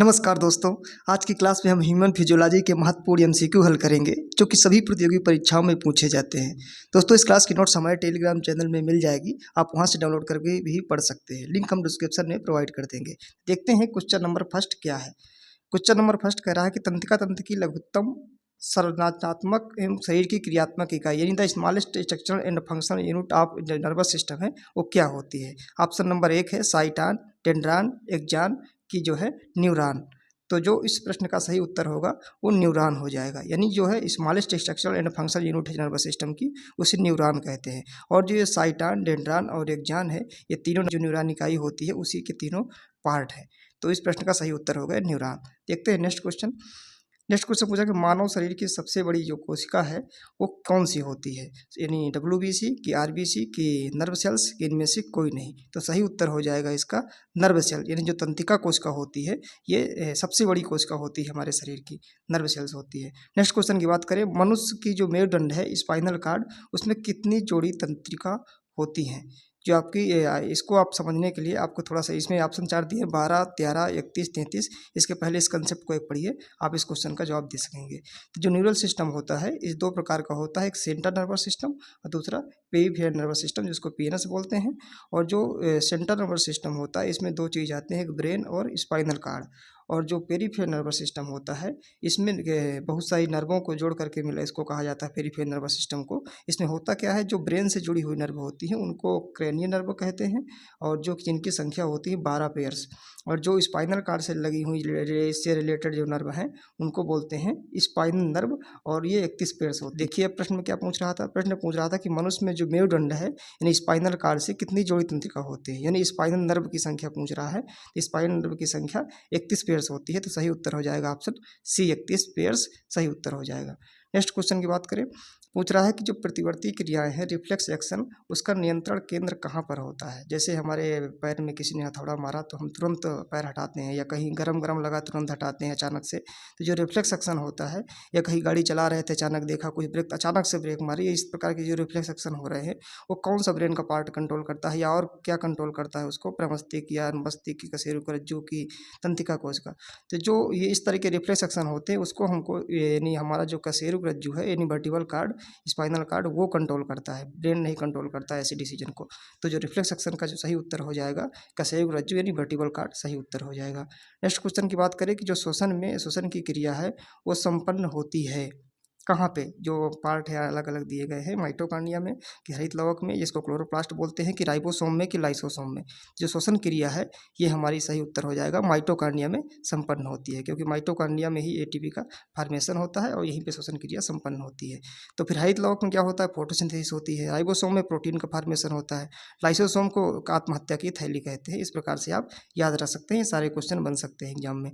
नमस्कार दोस्तों। आज की क्लास में हम ह्यूमन फिजियोलॉजी के महत्वपूर्ण एमसीक्यू हल करेंगे जो कि सभी प्रतियोगी परीक्षाओं में पूछे जाते हैं। दोस्तों, इस क्लास की नोट्स हमारे टेलीग्राम चैनल में मिल जाएगी, आप वहां से डाउनलोड करके भी पढ़ सकते हैं। लिंक हम डिस्क्रिप्शन में प्रोवाइड कर देंगे। देखते हैं क्वेश्चन नंबर फर्स्ट क्या है। क्वेश्चन नंबर फर्स्ट कह रहा है कि तंत्रिका तंत्र की लघुत्तम संरचनात्मक एवं शरीर की क्रियात्मक इकाई यानी the smallest structural and functional unit of nervous system है वो क्या होती है। ऑप्शन नंबर 1 है साइटान, डेंड्रान, एक्जान की जो है न्यूरॉन। तो जो इस प्रश्न का सही उत्तर होगा वो न्यूरॉन हो जाएगा, यानी जो है smallest structural and functional unit है नर्वस सिस्टम की, उसे न्यूरॉन कहते हैं। और जो ये साइटान, डेंड्रान और एक्जान है, ये तीनों जो न्यूरॉन इकाई होती है उसी के तीनों पार्ट है। तो इस प्रश्न का सही उत्तर होगा न्यूरॉन। देखते हैं नेक्स्ट क्वेश्चन। नेक्स्ट क्वेश्चन पूछा कि मानव शरीर की सबसे बड़ी जो कोशिका है वो कौन सी होती है, यानी डब्ल्यूबीसी की, आरबीसी की, नर्व सेल्स की, इनमें से कोई नहीं। तो सही उत्तर हो जाएगा इसका नर्व सेल, यानी जो तंत्रिका कोशिका होती है ये सबसे बड़ी कोशिका होती है हमारे शरीर की, नर्व सेल्स होती है। नेक्स्ट क्वेश्चन की बात करें, मनुष्य की जो मेरुदंड है स्पाइनल कार्ड, उसमें कितनी जोड़ी तंत्रिका होती हैं। जो आपकी इसको आप समझने के लिए आपको थोड़ा सा इसमें ऑप्शन 4 दिए, 12, 13, 31, 33। इसके पहले इस कंसेप्ट को एक पढ़िए, आप इस क्वेश्चन का जवाब दे सकेंगे। तो जो न्यूरल सिस्टम होता है इस दो प्रकार का होता है, एक सेंट्रल नर्वस सिस्टम और दूसरा पेरिफेरल नर्वस सिस्टम जिसको पीएनएस बोलते हैं। और जो सेंट्रल नर्वस सिस्टम होता है इसमें दो चीज़ आते हैं, एक ब्रेन और स्पाइनल कार्ड। और जो पेरिफेरल नर्वस सिस्टम होता है इसमें बहुत सारी नर्वों को जोड़ करके मिला, इसको कहा जाता है पेरिफेरल नर्वस सिस्टम को। इसमें होता क्या है, जो ब्रेन से जुड़ी हुई नर्व होती हैं उनको क्रेनियल नर्व कहते हैं, और जो जिनकी संख्या होती है 12 पेयर्स। और जो स्पाइनल कार्ड से लगी हुई इससे रिलेटेड जो नर्व हैं उनको बोलते हैं स्पाइनल नर्व, और ये 31 पेयर्स होते हैं। देखिए प्रश्न में क्या पूछ रहा था, प्रश्न पूछ रहा था कि मनुष्य में जो मेरुदंड है यानी स्पाइनल कार्ड से कितनी जोड़ी तंत्रिका होती है, यानी स्पाइनल नर्व की संख्या पूछ रहा है। स्पाइनल नर्व की संख्या 31 पेयर्स होती है। तो सही उत्तर हो जाएगा ऑप्शन सी, 31 पेयर्स सही उत्तर हो जाएगा। नेक्स्ट क्वेश्चन की बात करें, पूछ रहा है कि जो प्रतिवर्ती क्रियाएं हैं, रिफ्लेक्स एक्शन, उसका नियंत्रण केंद्र कहाँ पर होता है। जैसे हमारे पैर में किसी ने हथौड़ा मारा तो हम तुरंत पैर हटाते हैं, या कहीं गरम गरम लगा तुरंत हटाते हैं अचानक से। तो जो रिफ्लेक्स एक्शन होता है, या कहीं गाड़ी चला रहे थे अचानक देखा कुछ ब्रेक, अचानक से ब्रेक मारी, इस प्रकार के जो रिफ्लेक्स एक्शन हो रहे हैं वो कौन सा ब्रेन का पार्ट कंट्रोल करता है, या और क्या कंट्रोल करता है उसको, प्रमस्तिष्क या मस्तिष्क की, कशेरुकरज्जु की, तंत्रिका कोशिका। तो जो ये इस तरह के रिफ्लेक्स एक्शन होते हैं उसको हमको यानी हमारा जो कशेरुकरज्जु है यानी वर्टिब्रल कार्ड, स्पाइनल कार्ड, वो कंट्रोल करता है, ब्रेन नहीं कंट्रोल करता है ऐसे डिसीजन को। तो जो रिफ्लेक्स एक्शन का जो सही उत्तर हो जाएगा कशेरुकरज्जु यानी वर्टिब्रल कार्ड सही उत्तर हो जाएगा। नेक्स्ट क्वेश्चन की बात करें कि जो श्वसन की क्रिया है वो संपन्न होती है कहाँ पे, जो पार्ट है अलग अलग दिए गए हैं, माइटोकॉन्ड्रिया में कि हरित लवक में, जिसको क्लोरोप्लास्ट बोलते हैं, कि राइबोसोम में, कि लाइसोसोम में। जो श्वसन क्रिया है ये हमारी सही उत्तर हो जाएगा माइटोकॉन्ड्रिया में संपन्न होती है, क्योंकि माइटोकॉन्ड्रिया में ही एटीपी का फॉर्मेशन होता है और यहीं पे श्वसन क्रिया संपन्न होती है। तो फिर हरित लवक में क्या होता है, फोटोसिंथेसिस होती है, राइबोसोम में प्रोटीन का फॉर्मेशन होता है, लाइसोसोम को आत्महत्या की थैली कहते हैं। इस प्रकार से आप याद रख सकते हैं, सारे क्वेश्चन बन सकते हैं एग्जाम में।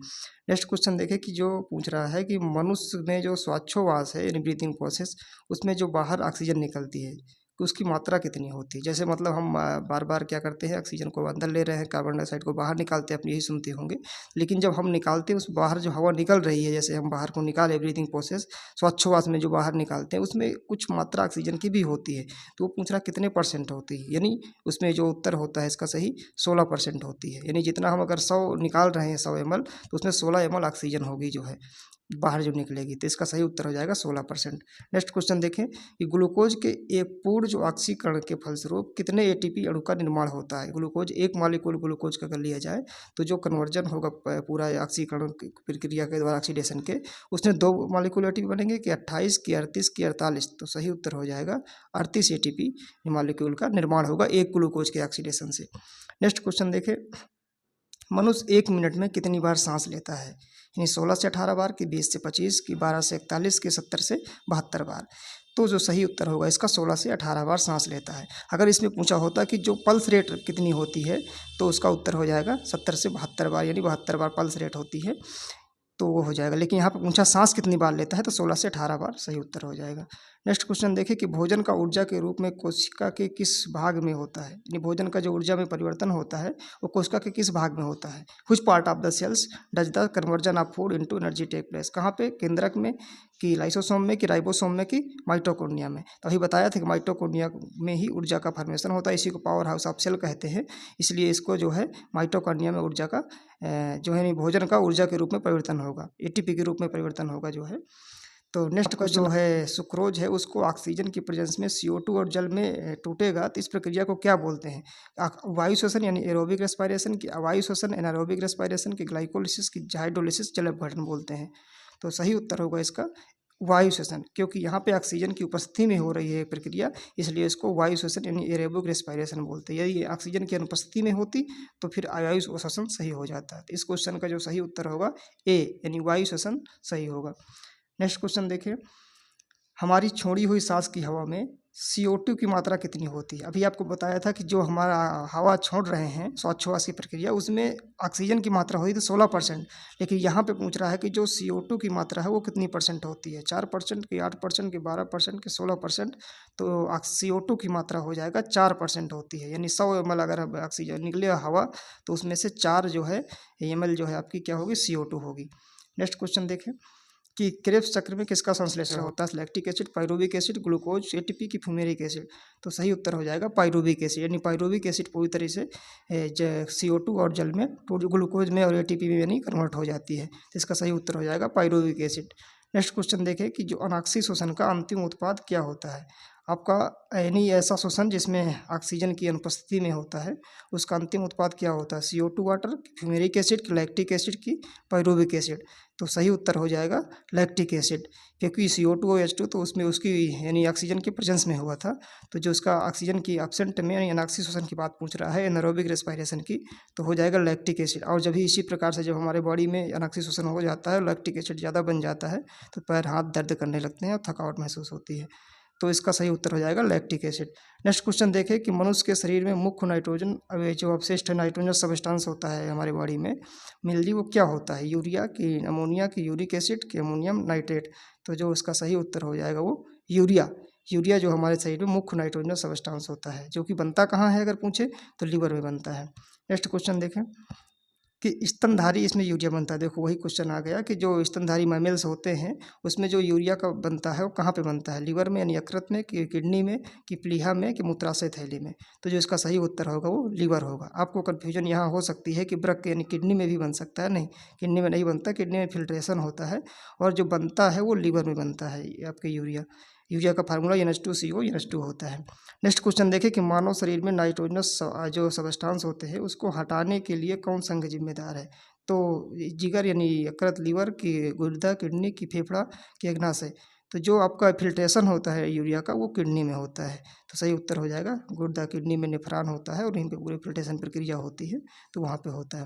नेक्स्ट क्वेश्चन देखें कि जो पूछ रहा है कि मनुष्य में जो श्वासोच्छ्वास है यानी ब्रीथिंग प्रोसेस, उसमें जो बाहर ऑक्सीजन निकलती है तो उसकी मात्रा कितनी होती है। जैसे मतलब हम बार बार क्या करते हैं, ऑक्सीजन को अंदर ले रहे हैं, कार्बन डाइऑक्साइड को बाहर निकालते हैं, आप यही सुनते होंगे। लेकिन जब हम निकालते हैं उस बाहर जो हवा निकल रही है, जैसे हम बाहर को निकाले ब्रीथिंग प्रोसेस, श्वासोच्छ्वास में जो बाहर निकालते हैं उसमें कुछ मात्रा ऑक्सीजन की भी होती है। तो वो पूछ रहा कितने % होती है, यानी उसमें जो उत्तर होता है इसका सही 16% होती है। यानी जितना हम अगर 100 निकाल रहे हैं 100 ml, तो उसमें 16 ml ऑक्सीजन होगी जो है बाहर जो निकलेगी। तो इसका सही उत्तर हो जाएगा 16%। नेक्स्ट क्वेश्चन देखें कि ग्लूकोज के एक पूर्ण जो ऑक्सीकरण के फलस्वरूप कितने एटीपी अणु का निर्माण होता है। ग्लूकोज, एक मॉलिक्यूल ग्लूकोज का अगर लिया जाए तो जो कन्वर्जन होगा पूरा ऑक्सीकरण की प्रक्रिया के द्वारा ऑक्सीडेशन के, उसमें 2 मॉलिक्यूल एटीपी बनेंगे, कि 28, कि 38, कि 48। तो सही उत्तर हो जाएगा 38 एटीपी मॉलिक्यूल का निर्माण होगा एक ग्लूकोज के ऑक्सीडेशन से। नेक्स्ट क्वेश्चन देखें, मनुष्य 1 मिनट में कितनी बार सांस लेता है, यानी 16 से 18 बार, कि 20 से 25, कि 12 से 41, कि 70 से 72 बार। तो जो सही उत्तर होगा इसका 16 से 18 बार सांस लेता है। अगर इसमें पूछा होता कि जो पल्स रेट कितनी होती है तो उसका उत्तर हो जाएगा 70 से 72 बार, यानी 72 बार पल्स रेट होती है, तो वो हो जाएगा। लेकिन यहाँ पे पूछा सांस कितनी बार लेता है, तो 16 से 18 बार सही उत्तर हो जाएगा। नेक्स्ट क्वेश्चन देखें कि भोजन का ऊर्जा के रूप में कोशिका के किस भाग में होता है, यानी भोजन का जो ऊर्जा में परिवर्तन होता है वो कोशिका के किस भाग में होता है। Which part of the cells does the conversion of food into energy take place. कहाँ पे, केंद्रक में, कि लाइसोसोम में, कि राइबोसोम में, कि माइटोकॉन्ड्रिया में। तो अभी बताया था कि माइटोकॉन्ड्रिया में ही ऊर्जा का फॉर्मेशन होता है, इसी को पावर हाउस ऑफ सेल कहते हैं। इसलिए इसको जो है माइटोकॉन्ड्रिया में ऊर्जा का जो है भोजन का ऊर्जा के रूप में परिवर्तन होगा, एटीपी के रूप में परिवर्तन होगा जो है। तो नेक्स्ट आपका जो है सुक्रोज है उसको ऑक्सीजन की प्रेजेंस में CO2 और जल में टूटेगा, तो इस प्रक्रिया को क्या बोलते हैं? वायु श्वसन यानी एरोबिक रेस्पिरेशन की, वायु श्वसन एनारोबिक रेस्पिरेशन की, ग्लाइकोलिसिस की, हाइड्रोलिसिस, जल अपघटन बोलते हैं। तो सही उत्तर होगा इसका वायु श्वसन, क्योंकि यहाँ पे ऑक्सीजन की उपस्थिति में हो रही है प्रक्रिया, इसलिए इसको वायु श्वसन यानी एरोबिक रेस्पिरेशन बोलते हैं। यदि ऑक्सीजन की अनुपस्थिति में होती तो फिर वायु श्वसन सही हो जाता है। तो इस क्वेश्चन का जो सही उत्तर होगा ए यानी वायु श्वसन सही होगा। नेक्स्ट क्वेश्चन देखिए, हमारी छोड़ी हुई सांस की हवा में CO2 की मात्रा कितनी होती है? अभी आपको बताया था कि जो हमारा हवा छोड़ रहे हैं श्वासोच्छ्वास की प्रक्रिया, उसमें ऑक्सीजन की मात्रा हुई तो 16%, लेकिन यहाँ पे पूछ रहा है कि जो CO2 की मात्रा है वो कितनी परसेंट होती है? 4% की, 8% की, 12% की, 16%। तो CO2 की मात्रा हो जाएगा 4% होती है, यानी 100 ml अगर ऑक्सीजन निकले हवा तो उसमें से 4 जो है ml जो है आपकी क्या होगी? CO2 होगी। नेक्स्ट क्वेश्चन देखें कि क्रेब्स चक्र में किसका संश्लेषण होता है? Lactic acid, pyruvic acid, glucose, ATP की फ्यूमेरिक एसिड। तो सही उत्तर हो जाएगा पाइरुविक एसिड, यानी पाइरुविक एसिड पूरी तरह से CO2 और जल में, ग्लूकोज में और एटीपी में यानी कन्वर्ट हो जाती है। तो इसका सही उत्तर हो जाएगा पाइरुविक एसिड। नेक्स्ट क्वेश्चन देखें कि जो अनाक्सी शोषण का अंतिम उत्पाद क्या होता है? आपका यानी ऐसा शोषण जिसमें ऑक्सीजन की अनुपस्थिति में होता है, उसका अंतिम उत्पाद क्या होता है? CO2 water, fumaric acid, lactic acid की, पाइरुविक एसिड। तो सही उत्तर हो जाएगा लैक्टिक एसिड, क्योंकि CO2 और H2 तो उसमें उसकी यानी ऑक्सीजन की प्रेजेंस में हुआ था। तो जो उसका ऑक्सीजन की एब्सेंट में यानी अनाक्सी शोषण की बात पूछ रहा है, एनारोबिक रेस्पिरेशन की, तो हो जाएगा लैक्टिक एसिड। और जब भी इसी प्रकार से जब हमारे बॉडी में अनाक्सी शोषण हो जाता है, लैक्टिक एसिड ज़्यादा बन जाता है, तो पैर हाथ दर्द करने लगते हैं और थकावट महसूस होती है। तो इसका सही उत्तर हो जाएगा लैक्टिक एसिड। नेक्स्ट क्वेश्चन देखें कि मनुष्य के शरीर में मुख्य नाइट्रोजन जो अवशिष्ट नाइट्रोजन सब्सटेंस होता है हमारे बॉडी में मेनली, वो क्या होता है? यूरिया की, अमोनिया की, यूरिक एसिड की, अमोनियम नाइट्रेट। तो जो उसका सही उत्तर हो जाएगा वो यूरिया। यूरिया जो हमारे शरीर में मुख्य नाइट्रोजन सब्सटेंस होता है, जो कि बनता कहाँ है अगर पूछे तो लिवर में बनता है। नेक्स्ट क्वेश्चन देखें कि स्तनधारी इसमें यूरिया बनता है। देखो वही क्वेश्चन आ गया कि जो स्तनधारी मैमल्स होते हैं उसमें जो यूरिया का बनता है वो कहाँ पे बनता है? लिवर में यानी यकृत में, कि किडनी में, कि प्लीहा में, कि मूत्राशय थैली में। तो जो इसका सही उत्तर होगा वो लिवर होगा। आपको कन्फ्यूजन यहाँ हो सकती है कि वृक्क यानी किडनी में भी बन सकता है, नहीं, किडनी में नहीं बनता, किडनी में फिल्ट्रेशन होता है और जो बनता है वो लिवर में बनता है आपके यूरिया। यूरिया का फार्मूला NH2CO NH2 होता है। नेक्स्ट क्वेश्चन देखें कि मानव शरीर में नाइट्रोजनस जो सबस्टांस होते हैं उसको हटाने के लिए कौन सा अंग जिम्मेदार है? तो जिगर यानी यकृत, लिवर की, गुर्दा, किडनी की, फेफड़ा की, अग्नाशय। तो जो आपका फिल्ट्रेशन होता है यूरिया का वो किडनी में होता है। तो सही उत्तर हो जाएगा गुर्दा, किडनी में नेफ्रॉन होता है और वहीं पे पूरी फिल्ट्रेशन प्रक्रिया होती है, तो वहाँ पे होता है।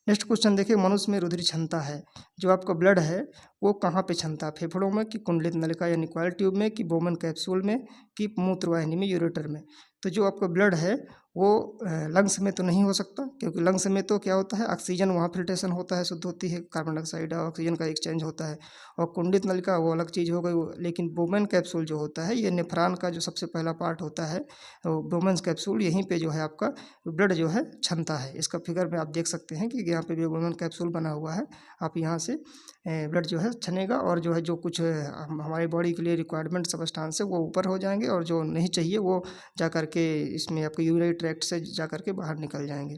नेक्स्ट क्वेश्चन देखिए, मनुष्य में रुधिर क्षमता है, जो आपका ब्लड है वो कहाँ पे क्षमता है? फेफड़ों में, कि कुंडलित नलिका यानी कॉइल ट्यूब में, कि बोमन कैप्सूल में, कि मूत्रवाहिनी में, यूरेटर में। तो जो आपका ब्लड है वो लंग्स में तो नहीं हो सकता, क्योंकि लंग्स में तो क्या होता है ऑक्सीजन वहाँ फिल्ट्रेशन होता है, शुद्ध होती है, कार्बन डाइऑक्साइड और ऑक्सीजन का एक्सचेंज होता है। और कुंडलित नलिका वो अलग चीज़ हो गई लेकिन बोमन कैप्सूल जो होता है ये नेफ्रॉन का जो सबसे पहला पार्ट होता है, तो बोमन कैप्सूल यहीं पे जो है आपका ब्लड जो है क्षमता है। इसका फिगर में आप देख सकते हैं कि यहाँ पे भी बोमन कैप्सूल बना हुआ है। आप यहाँ से ब्लड जो है छनेगा और जो है जो कुछ हमारी बॉडी के लिए रिक्वायरमेंट सब्सटेंस है वो ऊपर हो जाएंगे और जो नहीं चाहिए वो जा कर के इसमें आपके यूरिनरी ट्रैक्ट से जा कर के बाहर निकल जाएंगे।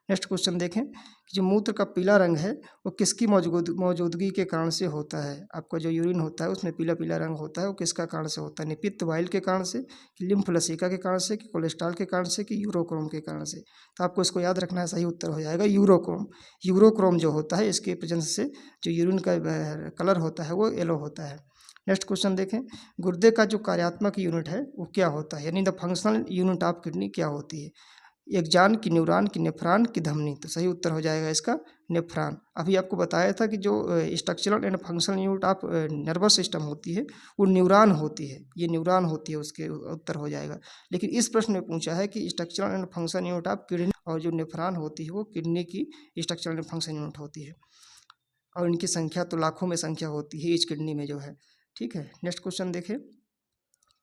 नेक्स्ट क्वेश्चन देखें कि जो मूत्र का पीला रंग है वो किसकी मौजूदगी के कारण से होता है? आपका जो यूरिन होता है उसमें पीला पीला रंग होता है, वो किसका कारण से होता है? निपित्त वाइल के कारण से, कि लिम्फ लसिका के कारण से, कि कोलेस्ट्रॉल के कारण से, कि यूरोक्रोम के कारण से। तो आपको इसको याद रखना है, सही उत्तर हो जाएगा यूरोक्रोम। यूरोक्रोम जो होता है इसके प्रेजेंस से जो यूरिन का कलर होता है वो येलो होता है। नेक्स्ट क्वेश्चन देखें, गुर्दे का जो कार्यात्मक यूनिट है वो क्या होता है, यानी the functional unit of kidney क्या होती है? एक्जान, की न्यूरॉन, की नेफ्रॉन, की धमनी। तो सही उत्तर हो जाएगा इसका नेफ्रॉन। अभी आपको बताया था कि जो structural and functional unit of nervous system होती है वो न्यूरॉन होती है, ये न्यूरॉन होती है, उसके उत्तर हो जाएगा। लेकिन इस प्रश्न में पूछा है कि structural and function unit of kidney, और जो नेफ्रॉन होती है वो किडनी की स्ट्रक्चरल एंड फंक्शन यूनिट होती है और इनकी संख्या तो लाखों में संख्या होती है इस किडनी में जो है। ठीक है, नेक्स्ट क्वेश्चन देखें,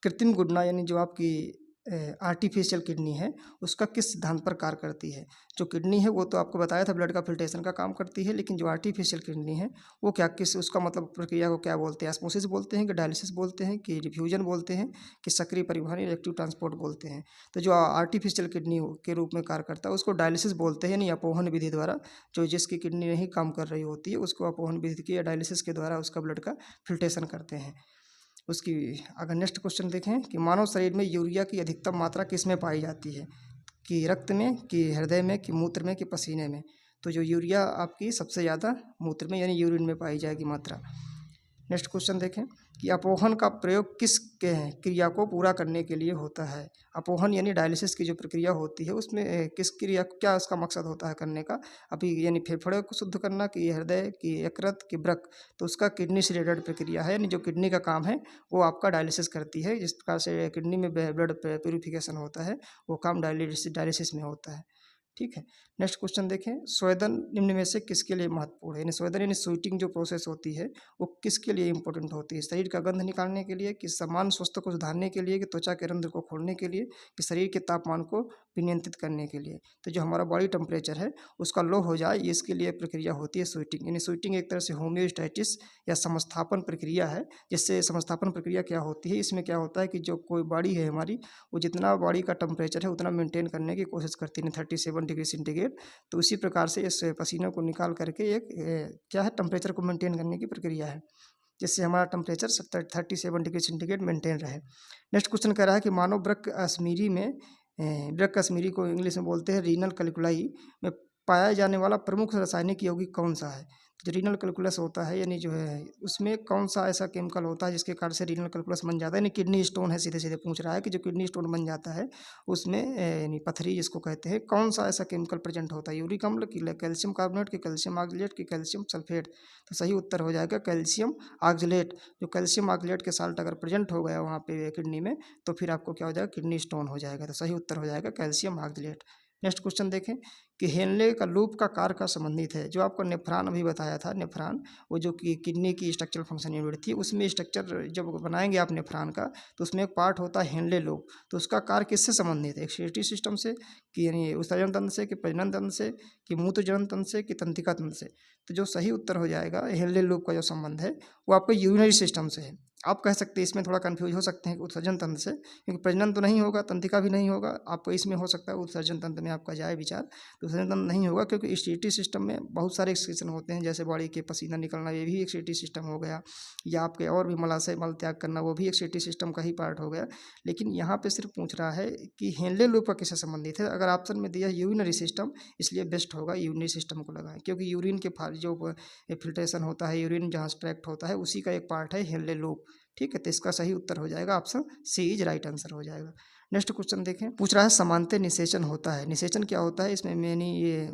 कृत्रिम गुडना यानी जो आपकी आर्टिफिशियल किडनी है उसका किस सिद्धांत पर कार्य करती है। जो किडनी है वो तो आपको बताया था ब्लड का फिल्ट्रेशन का काम करती है, लेकिन जो आर्टिफिशियल किडनी है वो क्या किस उसका मतलब प्रक्रिया को क्या बोलते हैं, ऑस्मोसिस बोलते हैं कि डायलिसिस बोलते हैं कि डिफ्यूजन बोलते हैं कि सक्रिय परिवहन इलेक्ट्रिक ट्रांसपोर्ट बोलते हैं। तो जो आर्टिफिशियल किडनी के रूप में कार्य करता है उसको डायलिसिस बोलते हैं, यानी अपोहन विधि द्वारा। जो जिसकी किडनी नहीं काम कर रही होती है उसको अपोहन विधि की या डायलिसिस के द्वारा उसका ब्लड का फिल्ट्रेशन करते हैं। उसकी अगर नेक्स्ट क्वेश्चन देखें कि मानव शरीर में यूरिया की अधिकतम मात्रा किस में पाई जाती है, कि रक्त में, कि हृदय में, कि मूत्र में, कि पसीने में। तो जो यूरिया आपकी सबसे ज़्यादा मूत्र में यानी यूरिन में पाई जाएगी मात्रा। नेक्स्ट क्वेश्चन देखें कि अपोहन का प्रयोग किस क्रिया को पूरा करने के लिए होता है। अपोहन यानी डायलिसिस की जो प्रक्रिया होती है उसमें किस क्रिया क्या उसका मकसद होता है करने का, अभी यानी फेफड़े को शुद्ध करना, कि हृदय, कि यकृत, कि वृक्क। तो उसका किडनी से रिलेटेड प्रक्रिया है, यानी जो किडनी का काम है वो आपका डायलिसिस करती है। जिस प्रकार से किडनी में ब्लड प्यूरिफिकेशन होता है वो काम डायलिसिस में होता है। ठीक है। नेक्स्ट क्वेश्चन देखें, स्वेदन निम्न में से किसके लिए महत्वपूर्ण है। यानी स्वेदन यानी स्वीटिंग जो प्रोसेस होती है वो किसके लिए इंपॉर्टेंट होती है। शरीर का गंध निकालने के लिए, कि समान स्वास्थ्य को सुधारने के लिए, कि त्वचा के रंध्र को खोलने के लिए, कि शरीर के तापमान को नियंत्रित करने के लिए। तो जो हमारा बॉडी टेम्परेचर है उसका लो हो जाए ये इसके लिए प्रक्रिया होती है स्वीटिंग। यानी स्वीटिंग एक तरह से होम्योस्टैटिस या समस्थापन प्रक्रिया है। जिससे समस्थापन प्रक्रिया क्या होती है, इसमें क्या होता है कि जो कोई बॉडी है हमारी वो जितना बॉडी का टेम्परेचर है उतना मेंटेन करने की कोशिश करती है 37 डिग्री सेंटीग्रेड। तो उसी प्रकार से इस पसीने को निकाल करके एक क्या है टेम्परेचर को मेंटेन करने की प्रक्रिया है, जिससे हमारा टेम्परेचर 37 डिग्री सेंटीग्रेड मेंटेन रहे। नेक्स्ट क्वेश्चन कह रहा है कि मानव वृक्क अश्मीरी में वृक्क अश्मीरी को इंग्लिश में बोलते हैं रीनल कैल्कुलाई में पाया जाने वाला प्रमुख रासायनिक यौगिक कौन सा है। जो रीनल कैल्कुलस होता है यानी जो है उसमें कौन सा ऐसा केमिकल होता है जिसके कारण से रीनल कैल्कुलस बन जाता है। यानी किडनी स्टोन है, सीधे सीधे पूछ रहा है कि जो किडनी स्टोन बन जाता है उसमें यानी पथरी जिसको कहते हैं, कौन सा ऐसा केमिकल प्रेजेंट होता है। यूरिक अम्ल, की कैल्शियम कार्बोनेट, की कैल्शियम ऑक्सलेट, की कैल्शियम सल्फेट। तो सही उत्तर हो जाएगा कैल्शियम ऑक्सलेट। जो कैल्शियम ऑक्सलेट के साल्ट अगर प्रेजेंट हो गया वहाँ पे किडनी में तो फिर आपको क्या हो जाएगा, किडनी स्टोन हो जाएगा। तो सही उत्तर हो जाएगा कैल्शियम ऑक्सलेट। नेक्स्ट क्वेश्चन देखें कि हेनले का लूप का कार्य का संबंधित है। जो आपको नेफ्रॉन अभी बताया था, नेफ्रॉन वो जो कि किडनी की स्ट्रक्चरल फंक्शन यूनिट थी उसमें स्ट्रक्चर जब बनाएंगे आप नेफ्रॉन का तो उसमें एक पार्ट होता है हेनले लूप। तो उसका कार्य किससे संबंधित है, एक्सक्रीटरी सिस्टम से, कि यानी उत्सर्जन तंत्र से, कि प्रजनन तंत्र से, कि मूत्रजनन तंत्र से, कि तंत्रिका तंत्र से। तो जो सही उत्तर हो जाएगा हेनले लूप का जो संबंध है वो आपको यूरिनरी सिस्टम से है। आप कह सकते हैं इसमें थोड़ा कंफ्यूज हो सकते हैं कि उत्सर्जन तंत्र से, क्योंकि प्रजनन तो नहीं होगा, तंत्रिका भी नहीं होगा। आपको इसमें हो सकता है उत्सर्जन तंत्र में आपका जाए विचार, तो उत्सर्जन तंत्र नहीं होगा क्योंकि एक्सक्रीटरी सिस्टम में बहुत सारे एक्सक्रीशन होते हैं। जैसे बॉडी के पसीना निकलना ये भी एक्सक्रीटरी सिस्टम हो गया, या आपके और भी मलाशय मल त्याग करना वो भी एक्सक्रीटरी सिस्टम का ही पार्ट हो गया। लेकिन यहाँ पे सिर्फ पूछ रहा है कि हेनले लूप का किससे संबंधित है। अगर ऑप्शन में दिया यूरिनरी सिस्टम, इसलिए बेस्ट होगा यूरिनरी सिस्टम को लगाएं, क्योंकि यूरिन के जो फिल्ट्रेशन होता है, यूरिन जहाँ एक्सट्रैक्ट होता है उसी का एक पार्ट है हेनले लूप। ठीक है, तो इसका सही उत्तर हो जाएगा option C is right answer हो जाएगा। नेक्स्ट क्वेश्चन देखें, पूछ रहा है समानते निषेचन होता है। निषेचन क्या होता है, इसमें मैंने ये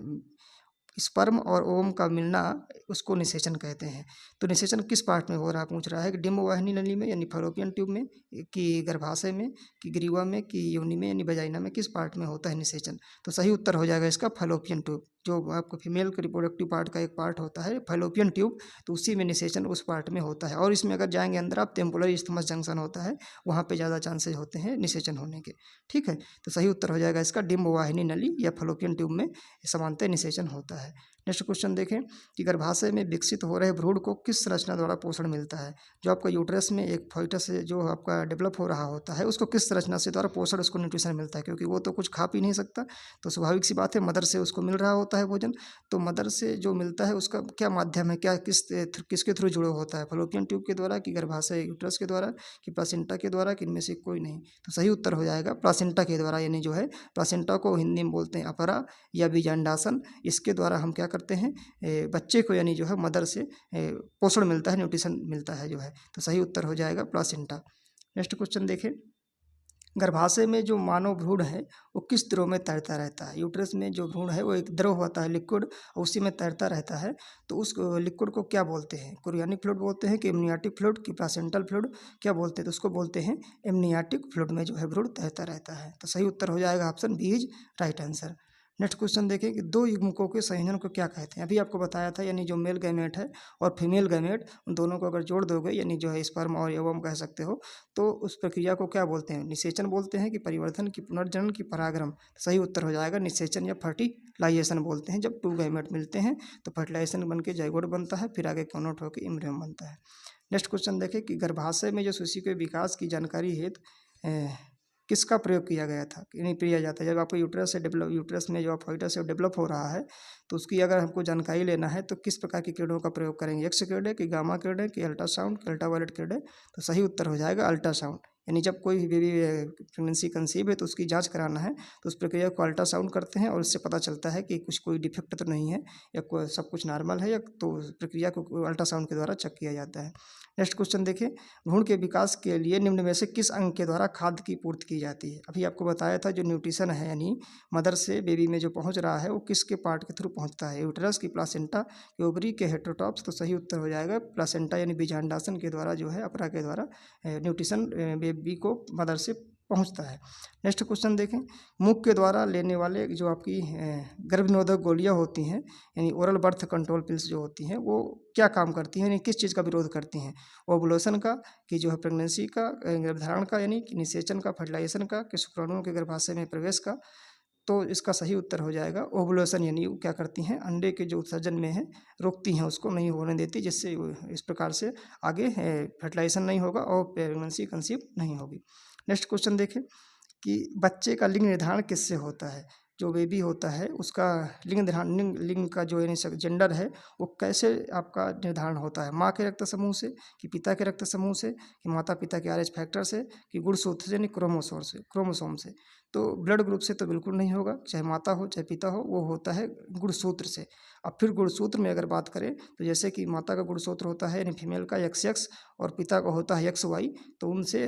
स्पर्म और ओवम का मिलना उसको निषेचन कहते हैं। तो निषेचन किस पार्ट में हो रहा है पूछ रहा है, कि डिम्ब वाहिनी नली में यानी फलोपियन ट्यूब में, कि गर्भाशय में, कि ग्रीवा में, कि योनि में यानी वजाइना में, किस पार्ट में होता है निषेचन। तो सही उत्तर हो जाएगा इसका फलोपियन ट्यूब। जो आपको फीमेल के रिप्रोडक्टिव पार्ट का एक पार्ट होता है फलोपियन ट्यूब, तो उसी में निषेचन उस पार्ट में होता है। और इसमें अगर जाएंगे अंदर आप टेम्पोलर इस्थमस जंक्शन होता है वहाँ पे ज़्यादा चांसेस होते हैं निषेचन होने के। ठीक है, तो सही उत्तर हो जाएगा इसका डिम्ब वाहिनी नली या फलोपियन ट्यूब में समानते निषेचन होता है। नेक्स्ट क्वेश्चन देखें कि गर्भाशय में विकसित हो रहे भ्रूण को किस संरचना द्वारा पोषण मिलता है। जो आपका यूट्रस में एक फोइटस जो आपका डेवलप हो रहा होता है उसको किस संरचना से द्वारा पोषण उसको न्यूट्रिशन मिलता है, क्योंकि वो तो कुछ खा पी नहीं सकता। तो स्वाभाविक सी बात है मदर से उसको मिल रहा होता है भोजन। तो मदर से जो मिलता है उसका क्या माध्यम है, क्या किसके थ्रू जुड़ा होता है, फलोपियन ट्यूब के द्वारा, कि गर्भाशय यूट्रस के द्वारा, कि प्लासेंटा के द्वारा, कि इनमें से कोई नहीं। तो सही उत्तर हो जाएगा प्लासेंटा के द्वारा। यानी जो है प्लासेंटा को हिंदी में बोलते हैं अपरा या बीजांडासन। इसके द्वारा हम क्या करते हैं बच्चे को यानी जो है मदर से पोषण मिलता है, न्यूट्रिशन मिलता है जो है। तो सही उत्तर हो जाएगा प्लासेंटा। नेक्स्ट क्वेश्चन देखें, गर्भाशय में जो मानव भ्रूण है वो किस द्रव में तैरता रहता है। यूट्रस में जो भ्रूण है वो एक द्रव होता है लिक्विड, उसी में तैरता रहता है। तो उस लिक्विड को क्या बोलते हैं, कुरियानिक फ्लूइड बोलते हैं, कि एमनियाटिक फ्लूइड, कि प्लासेंटल फ्लूइड, क्या बोलते हैं। तो उसको बोलते हैं एमनियाटिक फ्लूइड में जो है भ्रूण तैरता रहता है। तो सही उत्तर हो जाएगा option B is right answer. Next question देखें कि दो युग्मकों के संयोजन को क्या कहते हैं। अभी आपको बताया था, यानी जो मेल गैमेट है और फीमेल गैमेट, उन दोनों को अगर जोड़ दोगे, यानी जो है स्पर्म और ओवम कह सकते हो, तो उस प्रक्रिया को क्या बोलते हैं? निषेचन बोलते हैं कि परिवर्धन की पुनर्जनन की परागण? सही उत्तर हो जाएगा निषेचन या फर्टिलाइजेशन बोलते हैं। जब टू गैमेट मिलते हैं तो फर्टिलाइजेशन बन के जाइगोट बनता है, फिर आगे कन्वर्ट होकर एम्ब्रियम बनता है। नेक्स्ट क्वेश्चन देखें कि गर्भाशय में जो शिशु के विकास की जानकारी हेतु किसका प्रयोग किया गया था, नहीं किया जाता है। जब आपको यूट्रस में जो आप फॉइटस है डेवलप हो रहा है, तो उसकी अगर हमको जानकारी लेना है तो किस प्रकार की किरणों का प्रयोग करेंगे? एक्स किरणें कि गामा किरणें कि अल्ट्रासाउंड कि अल्ट्रावायलेट किरणें? तो सही उत्तर हो जाएगा अल्ट्रासाउंड। यानी जब कोई बेबी प्रेगनेंसी कंसीव है तो उसकी जांच कराना है तो उस प्रक्रिया को अल्ट्रासाउंड करते हैं और उससे पता चलता है कि कोई डिफेक्ट तो नहीं है या सब कुछ नॉर्मल है, या तो प्रक्रिया को अल्ट्रासाउंड के द्वारा चेक किया जाता है। नेक्स्ट क्वेश्चन देखें, भ्रूण के विकास के लिए निम्न में से किस अंग के द्वारा खाद्य की पूर्ति की जाती है? अभी आपको बताया था जो न्यूट्रिशन है, यानी मदर से बेबी में जो पहुंच रहा है वो किसके पार्ट के थ्रू पहुंचता है? यूट्रस की प्लासेंटा कि ओवरी के हेटेरोटॉप्स? तो सही उत्तर हो जाएगा प्लासेंटा, यानी बीजांडासन के द्वारा जो है अपरा के द्वारा न्यूट्रिशन बेबी को मदर से पहुंचता है। नेक्स्ट क्वेश्चन देखें, मुख के द्वारा लेने वाले जो आपकी गर्भनिरोधक गोलियां होती हैं, यानी ओरल बर्थ कंट्रोल पिल्स जो होती हैं, वो क्या काम करती हैं, यानी किस चीज़ का विरोध करती हैं? ओवुलेशन का कि जो है प्रेगनेंसी का, गर्भधारण का यानी कि निषेचन का, फर्टिलाइजेशन का कि शुक्राणुओं के गर्भाशय में प्रवेश का? तो इसका सही उत्तर हो जाएगा ओवुलेशन, यानी वो क्या करती हैं अंडे के जो उत्सर्जन में है रोकती हैं, उसको नहीं होने देती, जिससे इस प्रकार से आगे फर्टिलाइजेशन नहीं होगा और प्रेगनेंसी कंसीव नहीं होगी। नेक्स्ट क्वेश्चन देखें कि बच्चे का लिंग निर्धारण किससे होता है? जो बेबी होता है उसका लिंग निर्धारण, लिंग का जो यानी जेंडर है वो कैसे आपका निर्धारण होता है? माँ के रक्त समूह से कि पिता के रक्त समूह से कि माता पिता के RH फैक्टर से कि गुणसूत्र से यानी क्रोमोसोम से? तो ब्लड ग्रुप से तो बिल्कुल नहीं होगा, चाहे माता हो चाहे पिता हो, वो होता है गुणसूत्र से। अब फिर गुणसूत्र में अगर बात करें तो जैसे कि माता का गुणसूत्र होता है यानी फीमेल का XX और पिता का होता है XY, तो उनसे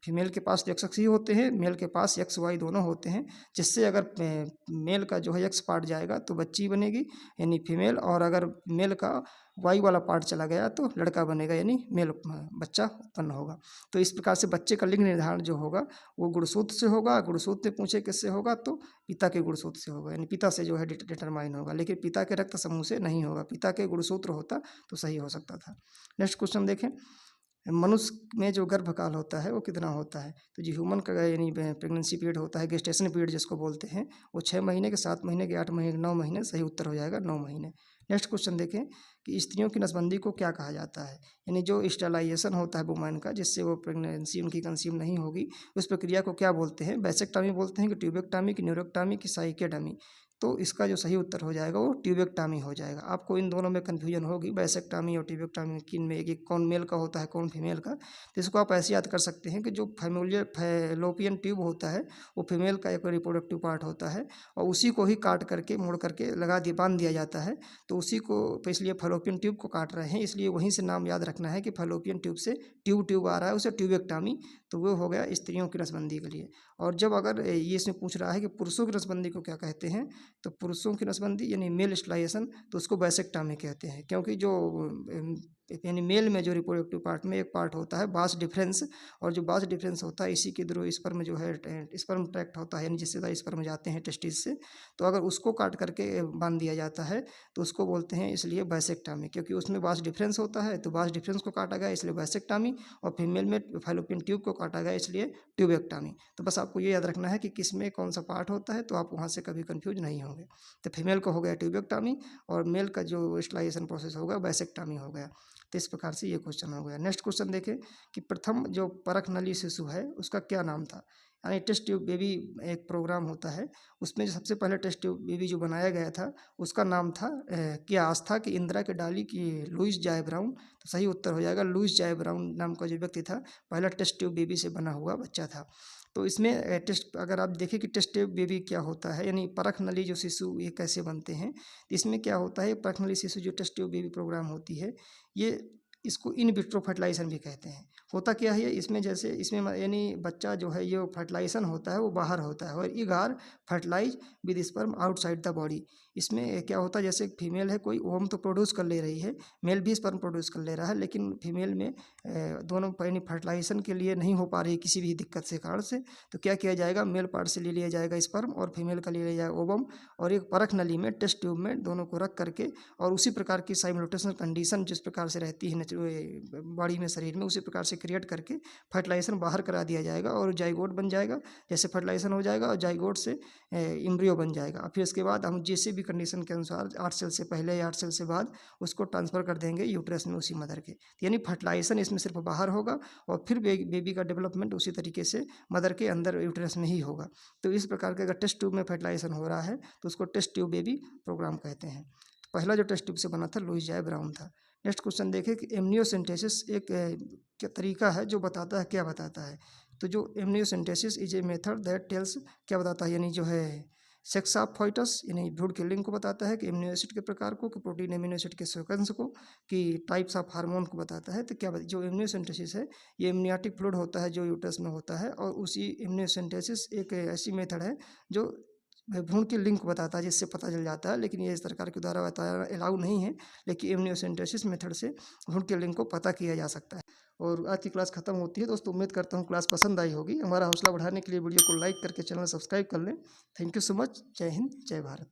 फीमेल के पास तो XX ही होते हैं, मेल के पास XY दोनों होते हैं, जिससे अगर मेल का जो है X पार्ट जाएगा तो बच्ची बनेगी यानी फीमेल, और अगर मेल का Y वाला पार्ट चला गया तो लड़का बनेगा यानी मेल बच्चा उत्पन्न होगा। तो इस प्रकार से बच्चे का लिंग निर्धारण जो होगा वो गुणसूत्र से होगा। गुणसूत्र में पूछे किससे होगा तो पिता के गुणसूत्र से होगा, यानी पिता से जो है डिटरमाइन होगा, लेकिन पिता के रक्त समूह से नहीं होगा। पिता के गुणसूत्र होता तो सही हो सकता था। नेक्स्ट क्वेश्चन देखें, मनुष्य में जो गर्भकाल होता है वो कितना होता है? तो जो ह्यूमन का यानी प्रेगनेंसी पीरियड होता है, गेस्टेशन पीरियड जिसको बोलते हैं, वो 6 महीने के, 7 महीने के, 8 महीने के, 9 महीने। सही उत्तर हो जाएगा 9 महीने। नेक्स्ट क्वेश्चन देखें कि स्त्रियों की नसबंदी को क्या कहा जाता है? यानी जो स्टरलाइजेशन होता है वुमेन का, जिससे वो प्रेगनेंसी उनकी कंसीव नहीं होगी, उस प्रक्रिया को क्या बोलते हैं? वैसेक्टॉमी बोलते हैं कि ट्यूबेक्टॉमी कि न्यूरेक्टॉमी कि साइकेडमी? तो इसका जो सही उत्तर हो जाएगा वो ट्यूबेक्टॉमी हो जाएगा। आपको इन दोनों में कन्फ्यूजन होगी, वैसेक्टॉमी और ट्यूबेक्टॉमी किन में, एक कौन मेल का होता है कौन फीमेल का। तो इसको आप ऐसे याद कर सकते हैं कि जो फैलोपियन ट्यूब होता है वो फीमेल का एक रिप्रोडक्टिव पार्ट होता है, और उसी को ही काट करके मोड़ करके बांध दिया जाता है। तो उसी को तो इसलिए फैलोपियन ट्यूब को काट रहे हैं, इसलिए वहीं से नाम याद रखना है कि फैलोपियन ट्यूब से ट्यूब आ रहा है, उसे ट्यूबेक्टॉमी। तो वो हो गया स्त्रियों की नसबंदी के लिए। और जब अगर ये इसमें पूछ रहा है कि पुरुषों की नसबंदी को क्या कहते हैं, तो पुरुषों की नसबंदी यानी मेल स्टरलाइजेशन, तो उसको वैसेक्टॉमी कहते हैं, क्योंकि जो यानी मेल में जो रिप्रोडक्टिव पार्ट में एक पार्ट होता है बास डिफरेंस, और जो बास डिफरेंस होता है इसी के थ्रू स्पर्म जो है स्पर्म ट्रैक्ट होता है, यानी जिससे स्पर्म जाते हैं टेस्टिस से, तो अगर उसको काट करके बांध दिया जाता है तो उसको बोलते हैं इसलिए वैसेक्टॉमी, क्योंकि उसमें बास डिफरेंस होता है, तो बास डिफरेंस को काटा गया इसलिए वैसेक्टॉमी, और फीमेल में फैलोपियन ट्यूब को काटा गया इसलिए ट्यूबेक्टॉमी। तो बस आपको ये याद रखना है कि किस में कौन सा पार्ट होता है, तो आप वहाँ से कभी कन्फ्यूज नहीं होंगे। तो फीमेल को हो गया ट्यूबेक्टॉमी और मेल का जो स्टरलाइजेशन प्रोसेस होगा वैसेक्टॉमी हो गया। तो इस प्रकार से ये क्वेश्चन हो गया। नेक्स्ट क्वेश्चन देखें कि प्रथम जो परख नली शिशु है उसका क्या नाम था? यानी टेस्ट ट्यूब बेबी एक प्रोग्राम होता है, उसमें जो सबसे पहले टेस्ट ट्यूब बेबी जो बनाया गया था उसका नाम था कि आस्था की इंदिरा के डाली की लुइस जाय ब्राउन। तो सही उत्तर हो जाएगा लुइस जाय ब्राउन नाम का जो व्यक्ति था, पहला टेस्ट ट्यूब बेबी से बना हुआ बच्चा था। तो इसमें टेस्ट अगर आप देखें कि टेस्ट ट्यूब बेबी क्या होता है, यानी परख नली जो शिशु ये कैसे बनते हैं, तो इसमें क्या होता है परख नली शिशु जो टेस्ट ट्यूब बेबी प्रोग्राम होती है, ये इसको इन विट्रो फर्टिलाइजेशन भी कहते हैं। होता क्या है, इसमें जैसे इसमें यानी बच्चा जो है ये फर्टिलाइजेशन होता है वो बाहर होता है, और eggs are fertilize with sperm outside the body. इसमें क्या होता है, जैसे फीमेल है कोई, ओवम तो प्रोड्यूस कर ले रही है, मेल भी स्पर्म प्रोड्यूस कर ले रहा है, लेकिन फीमेल में दोनों यानी फर्टिलाइजेशन के लिए नहीं हो पा रही किसी भी दिक्कत से कारण से, तो क्या किया जाएगा, मेल पार्ट से ले लिया जाएगा स्पर्म और फीमेल का ले लिया जाएगा ओवम, और एक परख नली में टेस्ट ट्यूब में दोनों को रख करके, और उसी प्रकार की साइमल्टेनियस कंडीशन जिस प्रकार से रहती है बॉडी में, शरीर में, उसी प्रकार से क्रिएट करके फर्टिलाइजेशन बाहर करा दिया जाएगा और जाइगोट बन जाएगा। जैसे फर्टिलाइजेशन हो जाएगा और जाइगोट से एम्ब्रियो बन जाएगा। फिर इसके बाद हम जैसे भी कंडीशन के अनुसार 8 सेल से पहले या 8 सेल से बाद उसको ट्रांसफ़र कर देंगे यूट्रस में उसी मदर के। यानी फर्टिलाइजेशन इसमें सिर्फ बाहर होगा और फिर बेबी का डेवलपमेंट उसी तरीके से मदर के अंदर यूट्रस में ही होगा। तो इस प्रकार के अगर टेस्ट ट्यूब में फर्टिलाइजेशन हो रहा है तो उसको टेस्ट ट्यूब बेबी प्रोग्राम कहते हैं। पहला जो टेस्ट ट्यूब से बना था लुईस जाए ब्राउन था। नेक्स्ट क्वेश्चन देखें कि एमनियोसेंटेसिस एक क्या तरीका है जो बताता है, क्या बताता है। तो जो amniocentesis is a method that tells, क्या बताता है, यानी जो है सेक्स ऑफ फॉइटस, यानी भ्रूण के लिंग को बताता है, कि एमिनो एसिड के प्रकार को, कि प्रोटीन एमिनो एसिड के सीक्वेंस को, कि टाइप्स ऑफ हार्मोन को बताता है। तो क्या जो एमनियोसेंटेसिस है ये एमनियाटिक फ्लूइड होता है जो यूट्रस में होता है, और उसी एमनियोसेंटेसिस एक ऐसी मेथड है जो भ्रूण के लिंक बताता है, जिससे पता चल जाता है, लेकिन ये सरकार के द्वारा बताया अलाउ नहीं है, लेकिन एमनियोसेंटेसिस मेथड से भ्रूण के लिंक को पता किया जा सकता है। और आज की क्लास खत्म होती है दोस्तों, उम्मीद करता हूँ क्लास पसंद आई होगी। हमारा हौसला बढ़ाने के लिए वीडियो को लाइक करके चैनल सब्सक्राइब कर लें। Thank you so much. जय हिंद, जय भारत।